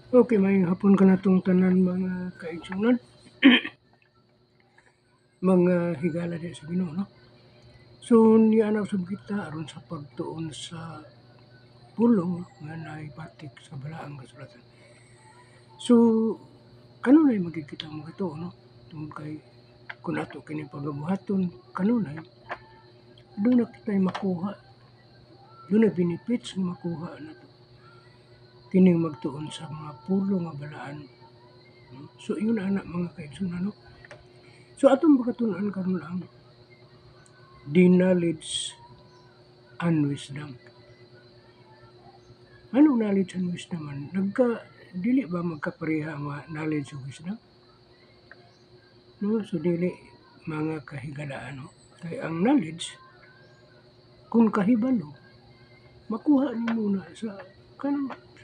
Okay, may hapon ka na itong tanan mga kaigsunan, mga higala di sa Ginoo, no? So, niya na usab kita aron sa pagtuon sa pulong nga naibatik sa balaang kasulatan. So, kanunay magkikita mo ito, no? Tungkol kay kung ato kini pagabuhaton kanunay, doon na kita'y makuha, doon na benefits nga makuha nato kining magtuon sa mga pulong nga balaan. No? So, yun anak mga kaigsunan, no? So, atong pagkatunan karon lang the knowledge and wisdom. Ano knowledge and wisdom man? Dili ba magkapareha nga knowledge ug wisdom? No, so dili mga kahigalaan, no? Kay ang knowledge kung kahibalo makuha nimo na sa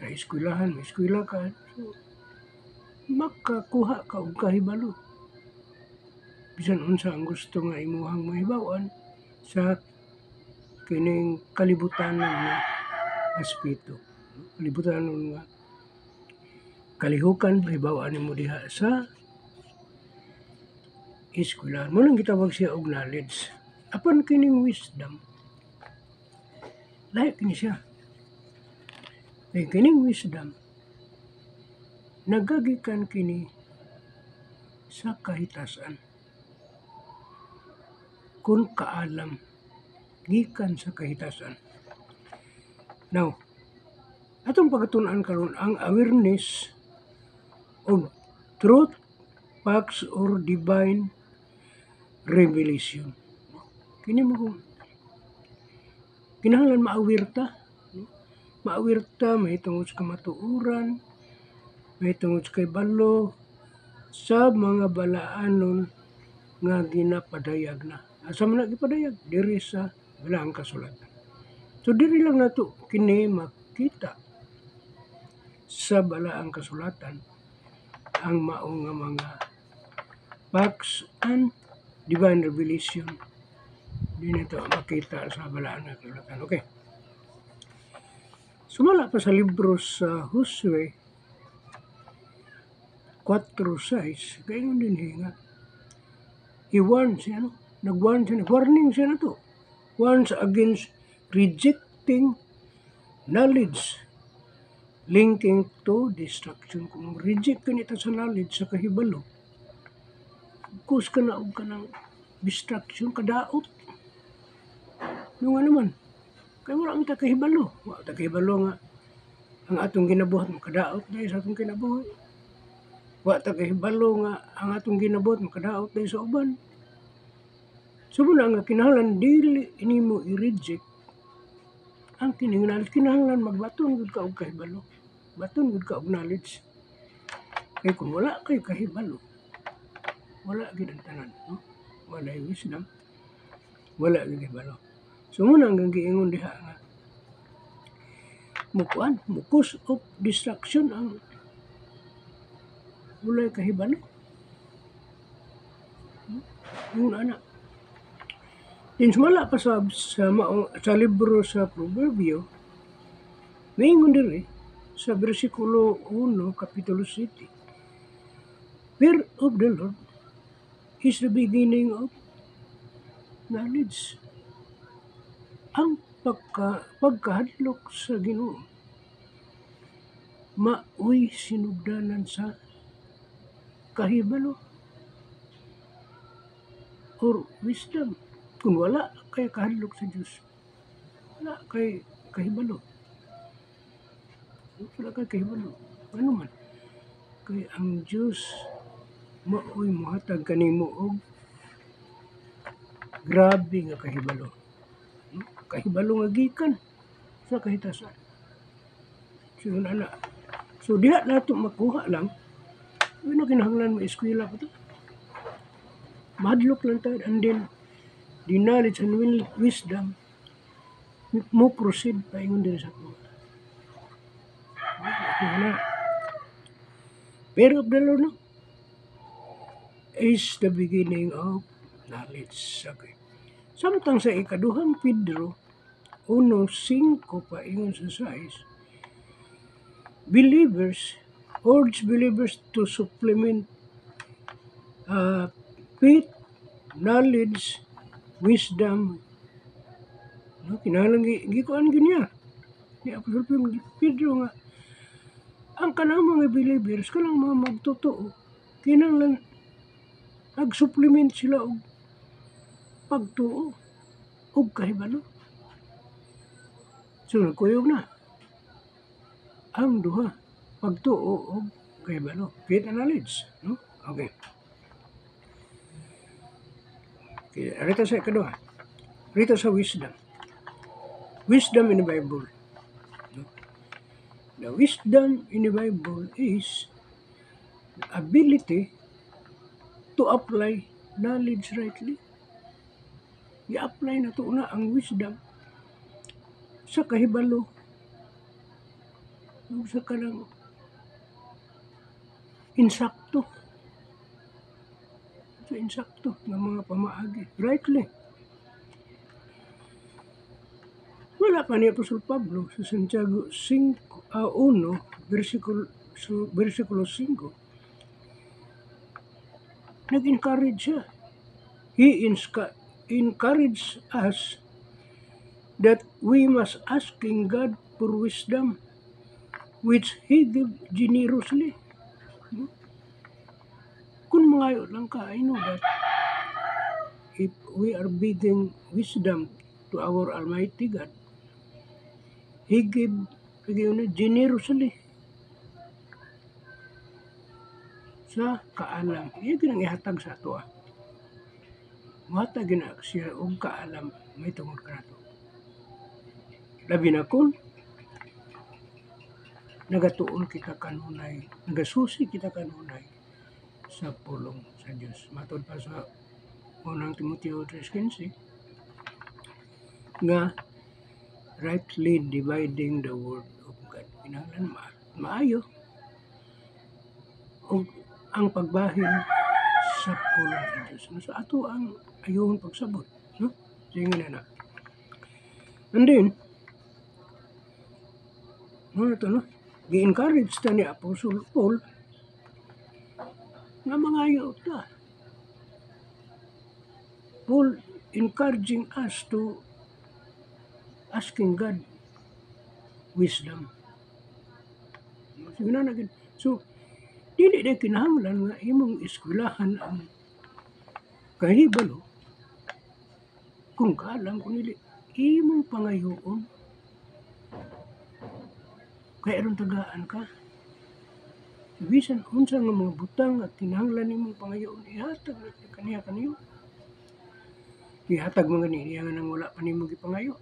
sa eskwelahan, eskwela ka, so makakuha ka og kahibalo. Bisan unsa ang gusto nga imuhang mahibaw-an sa kining kalibutanon nga aspeto. Kalibutanon nga kalihukan mahibaw-an nimo diha sa eskwelahan. Mo nang gitawag siya og knowledge. Apan kining wisdom, lahi kini siya. Kay kining wisdom, nagagikan kini sa kahitasan. Kung kaalam, gikan sa kahitasan. Now, atong pagkatun-an karon ang awareness of truth, facts, or divine revelation. Kini mo kung kinahanglan ma-aware ta. Ma-aware ta, may tungod sa kamatuoran, may tungod sa kay balo, sa mga balaanon nga ginapadayag na. Asa man na gipadayag? Diri sa balaang kasulatan. So diri lang nato kini makita sa balaang kasulatan ang mao nga mga facts and divine revelation. Di nito makita sa balaang kasulatan. Okay. Sumala pa sa libro sa Josue 4:6, gayon din nga i-warn siya, no? Nag-warn siya, nag-warning siya na to. Warns against rejecting knowledge linking to destruction. Kung reject ka nito sa knowledge, sa kahibalo, cause ka na og kanang destruction, kadaot. Yung nga naman, kaya wala ang takahibalo. Wala takahibalo nga ang atong ginabuhat makadaot dahil sa atong kinabuhi. Wala takahibalo nga ang atong ginabuhat makadaot dahil sa uban. So muna nga kinahanglan dili nimo i-reject ang kining knowledge. Kinahanglan magbaton gud ka og kahibalo. Baton gud ka og knowledge. Kay kung wala kay kahibalo, wala gid ang tanan, no? Wala wisdom, wala gid kahibalo. So muna ang giingon diha nga mo cause of distraction ang wala kahibalo. Yung ana. Sumala pa sa libro sa Proverbio, maingon diri sa bersikulo 1, kapitulo 7. Fear of the Lord is the beginning of knowledge. Ang pagkahadlok sa Ginoo maoy sinugdanan sa kahibalo or wisdom. Kung wala kay kahadlok sa Dios, wala kay kahibalo. Wala kay kahibalo. Ano man? Kay ang Dios maoy mohatag kanimo og grabe nga kahibalo. Kahibalo nga gikan sa kahitasan. So ana. So diha nato makuha lang. Ano kinahanglan mo eskwela pa to? Madlok lang tayo, and then the knowledge and wisdom mo proceed pa ingon din sa ko. Fear of the Lord, no? Is the beginning of knowledge. Okay. Samtang sa ikaduhang Pedro 1:5 pa ingon sa 6, believers urge believers to supplement faith, knowledge, wisdom. No, kinahanglan gikuan ginya ni Apostol Pedro nga ang kanang mga believers kanang mga magtotoo kinahanglan nag-supplement sila og pagtuo og kahibalo. So nagkuyog na ang duha, pagtuo og kahibalo, faith and knowledge, no? Okay. Rito sa ikaduha, rito sa wisdom. Wisdom in the Bible. No? The wisdom in the Bible is the ability to apply knowledge rightly. I-apply na to na ang wisdom sa kahibalo, sa kanang insakto, ng mga pamaagi, rightly. Wala pa ni Apostol Pablo sa Santiago 1, versikulo 5, nag-encourage siya. He encouraged us that we must asking God for wisdom, which He give generously. Kung mangayo lang ka, I know that if we are begging wisdom to our Almighty God, He give generously sa kaalam. Iya ginang ihatag sa ato. Matag gina siya og kaalam may tungod kanato. Labi na kung nagatuon kita kanunay, nagasusi kita kanunay sa pulong sa Dios. Matod pa sa unang Timoteo 3:15 nga rightly dividing the word of God. Kinahanglan maayo og ang pagbahin sa pulong sa Dios. Sa ato ang ayoon pagsabot, no? Sige na. And then, gi-encourage ta ni Apostle Paul nga mangayo ta. Paul encouraging us to asking God wisdom. So, dili na kinahanglan nga imong eskwelahan ang kahibalo kung kaalam kung dili imong pangayoon kay aron tagaan ka. Bisan unsa nga mga butang at kinahanglan nimong pangayoon ihatag kaniya. Ihatag mga niya nga nang wala pa nimo gipangayo.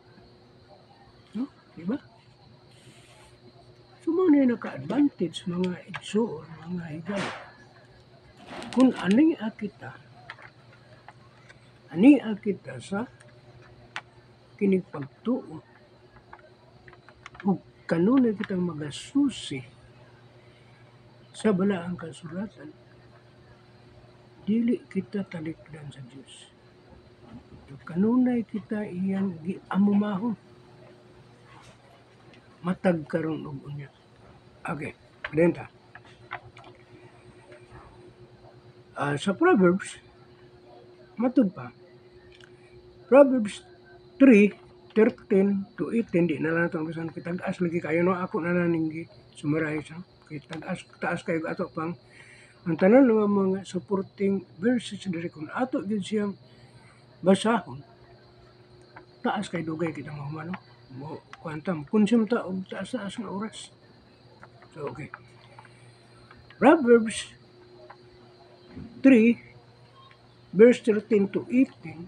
No? Diba? So mo na naka-advantage mga igsoon, mga higala. Kung ani kita sa kining pagtuo ug kanunay kitang magasusi sa balaang kasulatan, dili kita talikdan sa Dios. Kanunay kita iyang giamumahon. Matag karon og unya. Okay, denta. Sa Proverbs, matud pa. Proverbs 3:13 to 18, di na lang itong kasan kitag-as lagi kayo, no? Ako na lang ninggi sumaray sa taas kayo ato pang ang tanan ng mga supporting verses diri kung ato gid siyang basahon, taas kay dugay kita mahumano mo kwantam consume ta og taas nga oras. So okay, Proverbs 3 verse 13 to 18,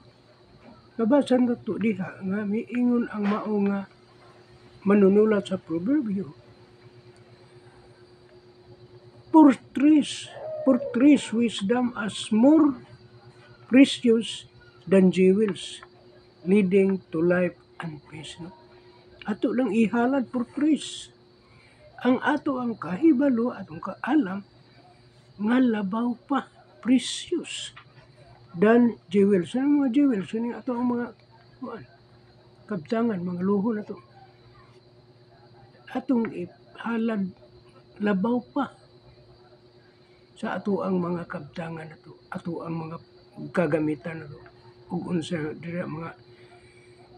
nabasa nato diha nga miingon ang mao nga manunulat sa proverbio. Portrays wisdom as more precious than jewels, leading to life and peace. No? Ato lang ihalad portrays ang ato ang kahibalo atong kaalam nga labaw pa precious than jewels. Ano mga jewels? Ano ato ang mga kabtangan, mga luho na to. Atong ihalad labaw pa sa ato ang mga kabtangan nato, ato ang mga kagamitan nato, ug unsa dira mga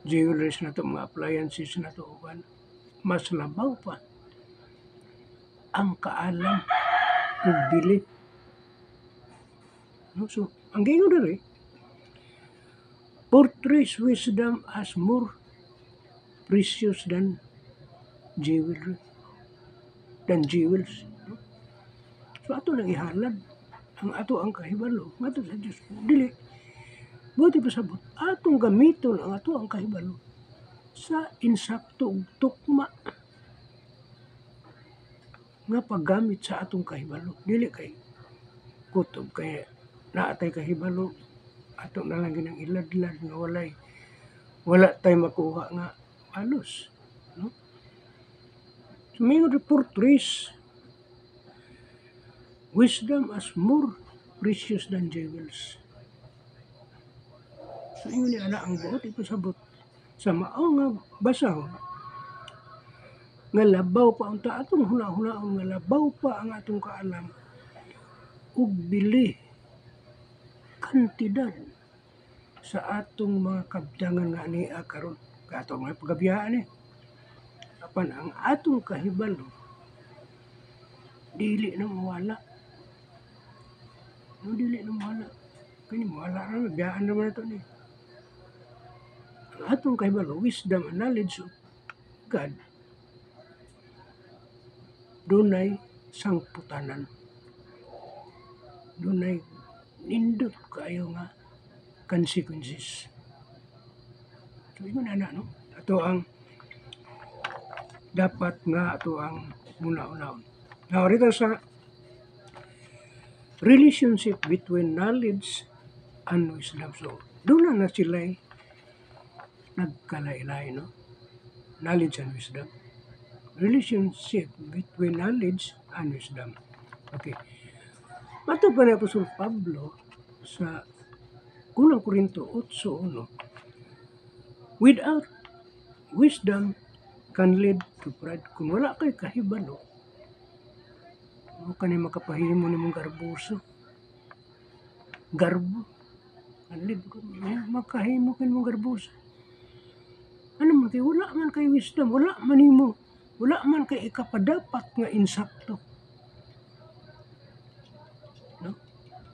jewelries nato, mga appliances nato, uban mas labaw pa ang kaalam ug dili. No? So, ang gingon diri, portrays wisdom as more precious than jewelry, than jewels. No? So, ato nang ihalad ang ato ang kahibalo ngadto sa Dios. Dili, buti pasabot, atong gamiton ang ato ang kahibalo sa insakto ug tukma nga paggamit sa atong kahibalo. Dili kay kutob kay naatay kahibalo ato na lang ginang iladlad nga wala tay makuha nga halos. No? So, may portrays wisdom as more precious than jewels. So, ingon ni ana ang buot ipasabot sa mao nga basahon nga labaw pa ang atong huna-hunaon, nga labaw pa ang atong kaalam ug bili kantidad sa atong mga kabtangan nga ania karon katong mga pagabiyaan apan ang atong kahibalo dili na mawala. No, dili na mawala. Kani mawala ra, biyaan naman nato ni. Ang atong kahibalo, wisdom and knowledge of God, dunay sangputanan. Dunay nindot kayo nga consequences. So, yun na no? Ato ang dapat nga ato ang muna-unaon. Now, rito sa relationship between knowledge and wisdom. So, doon na sila'y nagkalaylay, no? Knowledge and wisdom. Relationship between knowledge and wisdom. Okay. Mato pa ni Apostol Pablo sa unang Korinto 8:1. Without wisdom can lead to pride. Kung wala kay kahibalo, mo kani makapahimo nimong garboso. Garbo. Lead ko makahimo kin mong garboso. Ano man kay wala man kay wisdom, wala man nimo, wala man kay ikapadapat nga insakto. No?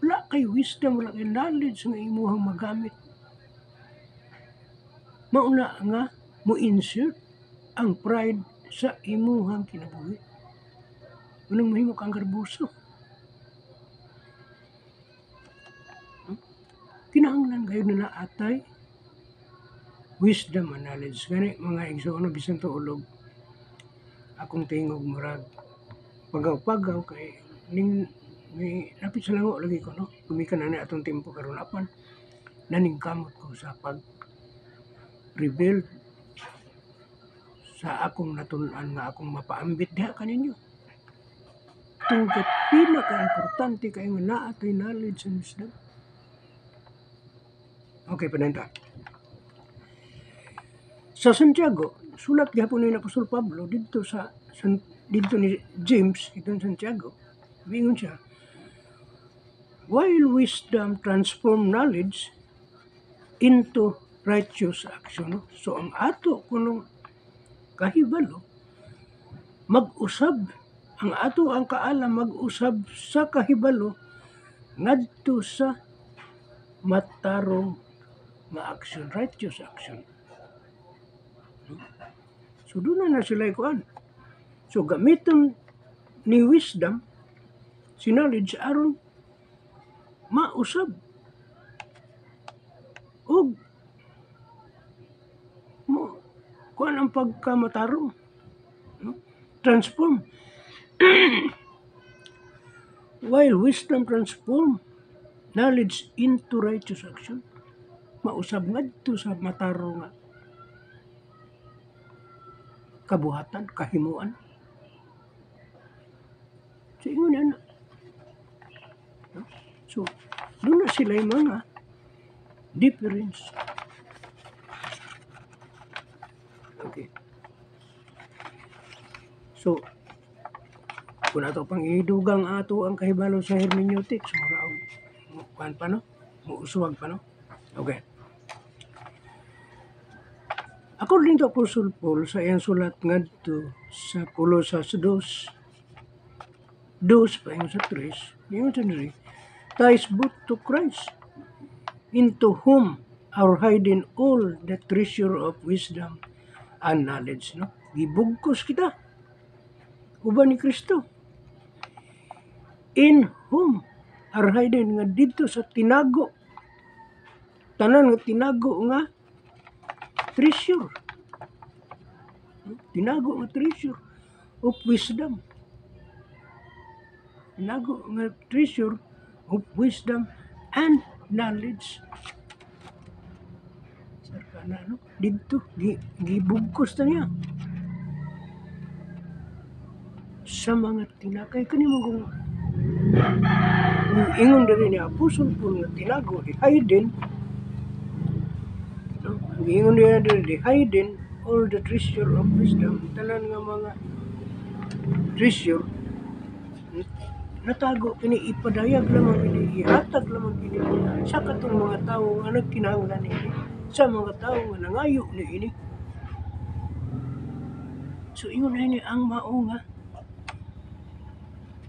Wala kay wisdom, wala kay knowledge nga imuhang magamit. Mauna nga mo insert ang pride sa imuhang kinabuhi. Unang mahimo kang garboso. Kinahanglan kayo na naatay wisdom and knowledge. Gani mga igsoon bisan to ulog akong tingog murag pagaw-pagaw kay ning may napit sa lango lagi ko, no? Gumikan na atong tempo karon apan naningkamot ko sa pag-rebuild sa akong natun-an nga akong mapaambit diha kaninyo. Tungkol pinaka-importante kayo nga naatay knowledge and wisdom. Okay, pananta. Sa Santiago, sulat gihapon ni Apostol Pablo dito ni James itong Santiago. Mingon siya, while wisdom transform knowledge into righteous action. So ang ato kunong kahibalo mag-usab ang ato ang kaalam mag-usab sa kahibalo ngadto sa matarong nga action, righteous action. So doon na sila ikuan. So gamiton ni wisdom si knowledge aron mausab og mo kuan ang pagkamatarong, no? Transform. While wisdom transform knowledge into righteous action, mausab ngadto sa matarong nga kabuhatan, kahimuan. So, ingon na. No? So, doon na sila yung mga difference. Okay. So, Kung ato pang idugang ato ang kahibalo sa hermeneutics, mura kuan pa no? Muuswag pa no? Okay. According to Apostle Paul sa iyang sulat ngadto sa Colosas 2 paingon sa 3, ingon sa diri, ties both to Christ, into whom are hiding all the treasure of wisdom and knowledge. No? Gibugkos kita. Uban ni Kristo. In whom are hiding nga dito sa tinago. Tanan nga tinago nga treasure. Tinago nga treasure of wisdom. Tinago nga treasure of wisdom and knowledge. Sarka na, no? Dito, gibugkos na niya. Sa mga tinakay kanimo kung ingon diri ni Apostle Paul nga tinago di hidden, no? Ingon diri di hidden all the treasure of wisdom, tanan nga mga treasure natago kini, ipadayag lamang kini, ihatag lamang kini sa katong mga tawo nga nagkinahanglan ini, sa mga tawo nga nangayo ni ini. So ingon na ini ang mao nga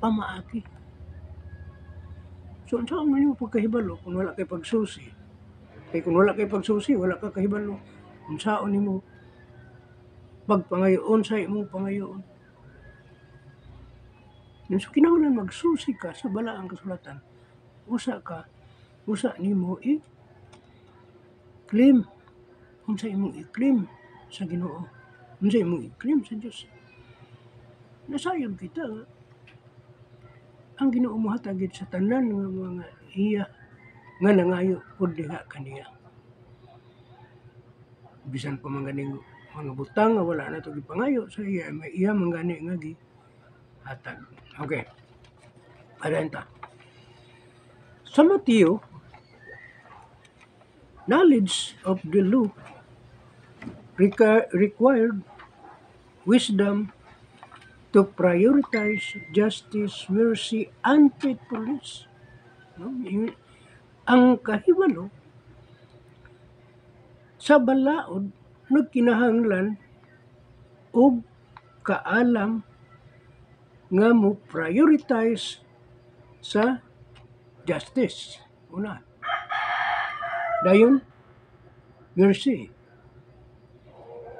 pamaagi. So unsa man yung pagkahibalo kung wala kay pagsusi? Kay kung wala kay pagsusi, wala ka kahibalo. Unsaon nimo pagpangayoon sa imong pangayoon? So kinahanglan magsusi ka sa balaang kasulatan. Usa nimo i-claim. Unsa imong i-claim sa Ginoo? Unsa imong i-claim sa Dios? Nasayod kita ang Ginoo mohatag sa tanan nga mga iya nga nangayo pud diha kaniya. Bisan pa man ganing mga butang nga wala na to gipangayo sa iya, may iya man gani nga gihatag. Okay. Parenta. Sa Mateo, knowledge of the law required wisdom to prioritize justice, mercy, and faithfulness. No? Ang kahibalo sa balaod nagkinahanglan og kaalam nga mo prioritize sa justice. Una. Dayon, mercy.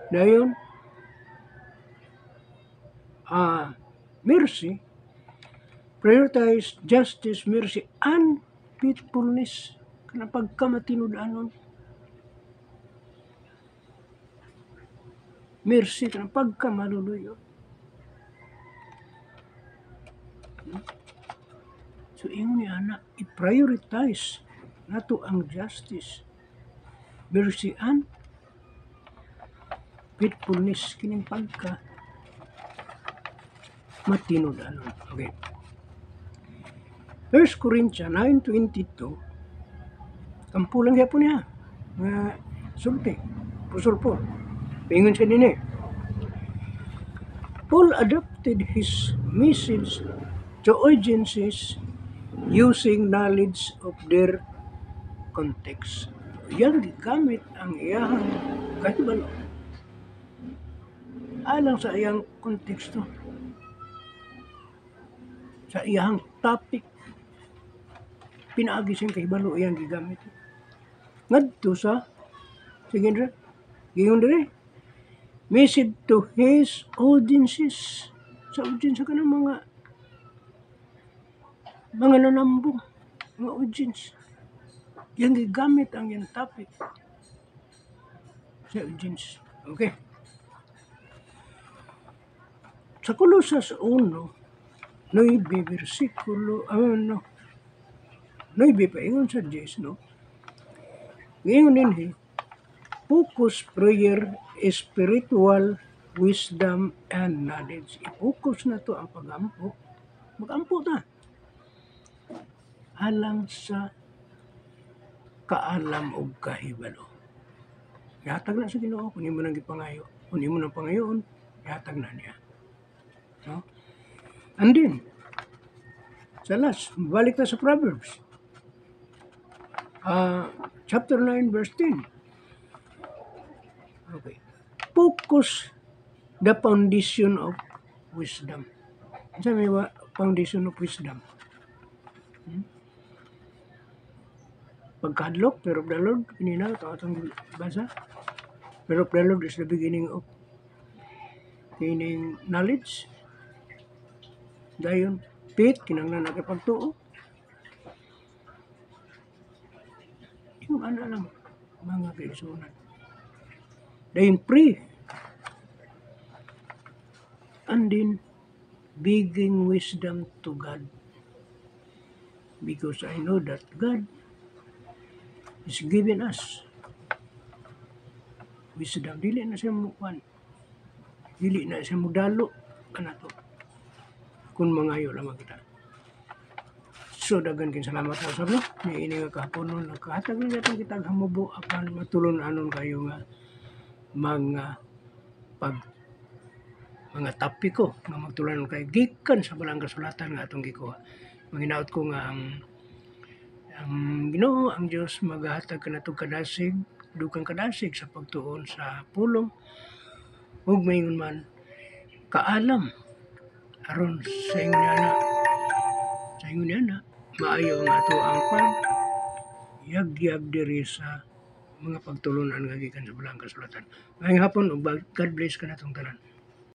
Dayon, mercy, prioritize justice, mercy, and faithfulness. Kana pagkamatinud-anon. Mercy, kana pagkamaluluyo. So, ingon ni ana, i-prioritize nato ang justice, mercy, and faithfulness. Kining pagka matinud-anon. Okay. 1 Corinthians 9:22, kampulang gyapon niya nga sulti, Apostle Paul. Pingon siya din Paul adapted his message to audiences using knowledge of their context. Yan gigamit ang iyahang kahibalo alang sa iyang konteksto, sa iyahang topic. Pinaagi siyang kahibalo iyang gigamit. Ngadto sa sige gingon dire message to his audiences, sa audience ka ng mga nanambong, mga audience. Yan gigamit ang yung topic sa audience. Okay. Sa Colosas 1, 9 versikulo, 9 pa ingon sa 10, no? Ngayon din focus prayer, spiritual wisdom and knowledge. I-focus na to ang pag-ampo. Mag-ampo ta. Alang sa kaalam o kahibalo. Ihatag na sa Ginoo kung mo nang gipangayo. Kung mo nang pangayoon, ihatag na niya. No? And then, sa last, balik na sa Proverbs. Chapter 9, verse 10. Okay. Focus the foundation of wisdom. Sabi ba, foundation of wisdom. Pagkadlok, fear of the Lord, kanina, ito atong basa. Fear of the Lord is the beginning of gaining knowledge. Dayon, faith, kinanglan na pagtuo. Yung ano lang, mga kaisunan. Dayon, pray. And then, begging wisdom to God. Because I know that God is giving us wisdom. Dili na siya mukuan. Dili na siya mudalo. Kanato. Kung mangayo lamang kita. So, dagan kin salamat sa sabno. Ni ini nga kapunon. Nakahatag na natin kita hamubo apan matulon anon kayo nga mga topiko nga magtulanon kay gikan sa balang kasulatan nga atong gikuha. Manginaot ko nga ang Ginoo ang Dios maghatag kanatong kadasig, dukang kadasig sa pagtuon sa pulong ug maingon man kaalam aron sa ingon niya maayo ang ato ang yagyag diri sa mga pagtulunan nga gikan sa balang kasulatan. Ngayong hapon ug God bless kanatong tanan.